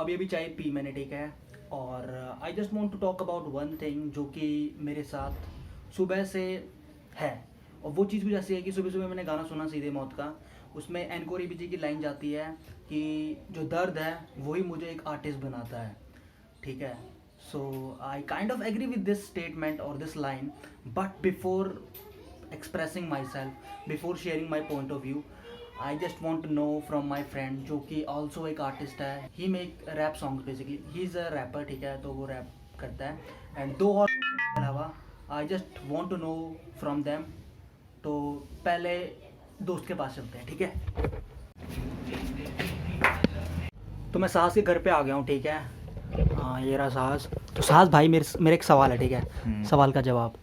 अभी अभी चाय पी मैंने, ठीक है। और I just want to talk about one thing जो कि मेरे साथ सुबह से है। और वो चीज़ कुछ ऐसी है कि सुबह सुबह मैंने गाना सुना सीधे मौत का। उसमें एनकोरी बीजी की लाइन जाती है कि जो दर्द है वही मुझे एक आर्टिस्ट बनाता है, ठीक है। So I kind of agree with this statement और this line, but before expressing myself, before sharing my point of view, I just want to know from my friend जो कि also एक artist है, he make rap songs basically, he is a rapper, ठीक है। तो वो rap करता है and दो और के अलावा I just want to know from them। तो पहले दोस्त के पास चलते हैं, ठीक है। तो मैं साहस के घर पे आ गया हूँ, ठीक है। हाँ, ये रहा साहस। तो साहस भाई, मेरे एक सवाल है, ठीक है। सवाल का जवाब।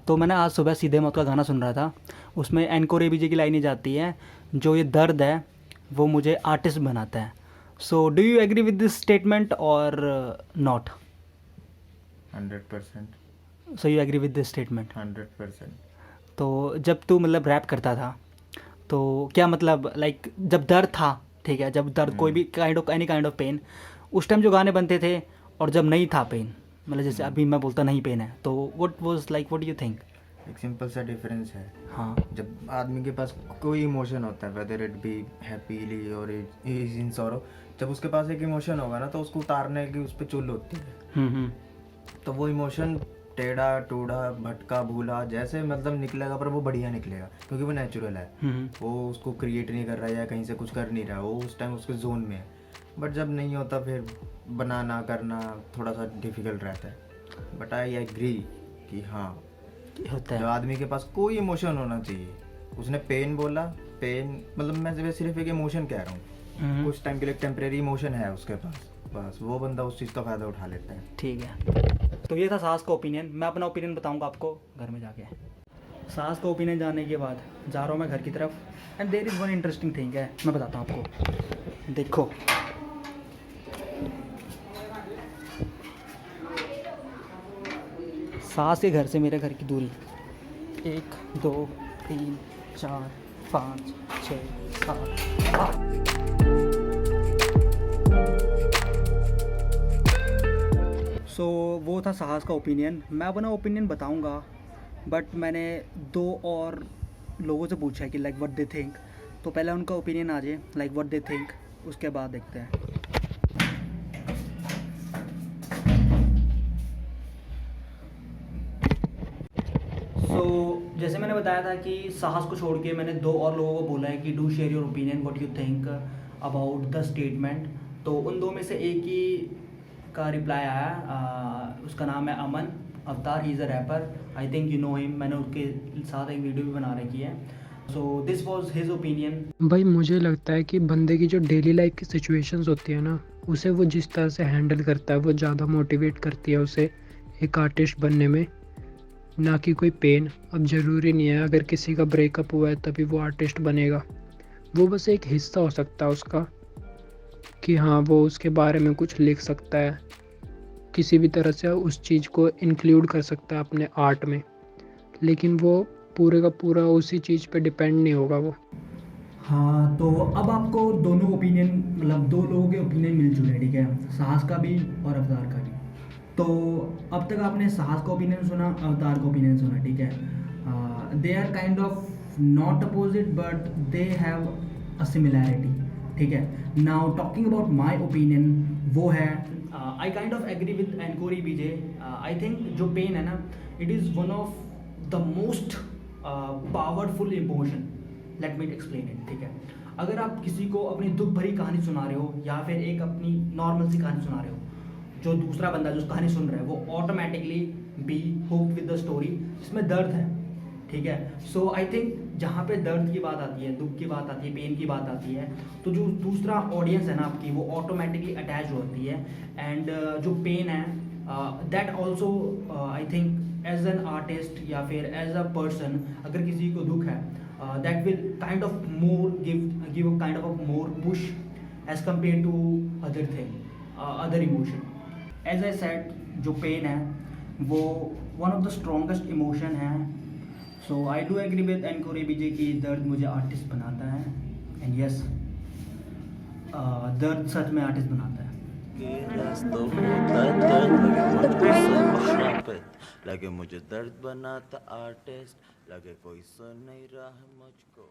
तो मैंने आज सुबह सीधे मौत का गाना सुन रहा था। उसमें एनकोरे बीजी की लाइनें जाती हैं, जो ये दर्द है वो मुझे आर्टिस्ट बनाता है। So do you agree with this statement or not? 100%। So you agree with this statement? 100%। तो जब तू मतलब रैप करता था तो क्या मतलब लाइक जब दर्द था, ठीक है, जब दर्द कोई भी kind of any kind of pain, उस टाइम जो गाने बनते थे, और जब नहीं था पेन, मतलब जैसे अभी मैं बोलता नहीं पेन है, तो what was like, what do you think? एक सिंपल सा डिफरेंस है। हाँ, जब आदमी के पास कोई इमोशन होता है, वेदर इट बी हैप्पीली और इज इन सॉरो, जब उसके पास एक इमोशन होगा ना, तो उसको उतारने की उस पर चुल होती है। तो वो इमोशन टेढ़ा टूढ़ा भटका भूला जैसे मतलब निकलेगा, पर वो बढ़िया निकलेगा क्योंकि वो नेचुरल है। वो उसको क्रिएट नहीं कर रहा है या कहीं से कुछ कर नहीं रहा है, वो उस टाइम उसके जोन में है। बट जब नहीं होता फिर बनाना करना थोड़ा सा डिफिकल्ट रहता है। बट आई एग्री कि हाँ, होता है। जो आदमी के पास कोई इमोशन होना चाहिए। उसने पेन बोला, पेन मतलब मैं सिर्फ एक इमोशन कह रहा हूँ, कुछ टाइम के लिए टेम्परेरी इमोशन है उसके पास, बस वो बंदा उस चीज़ का फ़ायदा उठा लेता है। ठीक है, तो ये था साहस का ओपिनियन। मैं अपना ओपिनियन बताऊंगा आपको घर में जाके। साहस का ओपिनियन जानने के बाद जा रहा हूँ मैं घर की तरफ, and there is one interesting thing है, मैं बताता हूँ आपको। देखो, साहस के घर से मेरे घर की दूरी 1 2 3 4 5 6 7 8। सो वो था साहस का ओपिनियन। मैं अपना ओपिनियन बताऊंगा, बट मैंने 2 और लोगों से पूछा है कि लाइक व्हाट दे थिंक। तो पहले उनका ओपिनियन आ जाए, लाइक व्हाट दे थिंक, उसके बाद देखते हैं। सो जैसे मैंने बताया था कि साहस को छोड़ के मैंने 2 और लोगों को बोला है कि do share your opinion, what you think about the statement. तो उन 2 में से एक ही का रिप्लाई आया, उसका नाम है अमन अवतार, he is a rapper, I think you know him, मैंने उसके साथ एक वीडियो भी बना रखी है। So this was his opinion. भाई मुझे लगता है कि बंदे की जो डेली लाइफ की सिचुएशंस होती है ना, उसे वो जिस तरह से हैंडल करता है वो ज़्यादा मोटिवेट करती है उसे एक आर्टिस्ट बनने में, ना कि कोई पेन। अब ज़रूरी नहीं है अगर किसी का ब्रेकअप हुआ है तभी वो आर्टिस्ट बनेगा, वो बस एक हिस्सा हो सकता है उसका, कि हाँ वो उसके बारे में कुछ लिख सकता है, किसी भी तरह से उस चीज़ को इंक्लूड कर सकता है अपने आर्ट में, लेकिन वो पूरे का पूरा उसी चीज़ पे डिपेंड नहीं होगा वो। हाँ, तो अब आपको दोनों ओपिनियन, मतलब 2 लोगों के ओपिनियन मिल चुके हैं, ठीक है, साहस का भी और अवतार का भी। तो अब तक आपने साहस का ओपिनियन सुना, अवतार का ओपिनियन सुना, ठीक है। They are kind of not opposite, but they have a similarity, ठीक है। Now talking about my opinion, वो है I kind of agree with एनकोरी बीजे। आई थिंक जो पेन है ना, it is one of the most powerful emotion. Let me explain it, ठीक है। अगर आप किसी को अपनी दुख भरी कहानी सुना रहे हो, या फिर एक अपनी नॉर्मल सी कहानी सुना रहे हो, जो दूसरा बंदा जो कहानी सुन रहा है वो automatically be hooked with the story जिसमें दर्द है, ठीक है। सो आई थिंक जहाँ पे दर्द की बात आती है, दुख की बात आती है, पेन की बात आती है, तो जो दूसरा ऑडियंस है ना आपकी, वो ऑटोमेटिकली अटैच होती है। एंड जो पेन है, that also I think as an artist या फिर एज अ पर्सन, अगर किसी को दुख है, that will kind of more give a kind of more push as compare to other thing, other emotion. As I said, जो pain है वो one of the strongest emotion है। So I do agree with Encore ABJ की दर्द मुझे artist बनाता है, and yes, दर्द सच में आर्टिस्ट बनाता है। के रास्तों होता दर्द लगे मुझको सब श्रापित लगे मुझे दर्द बनाता आर्टिस्ट लगे कोई सुन नहीं रहा है मुझको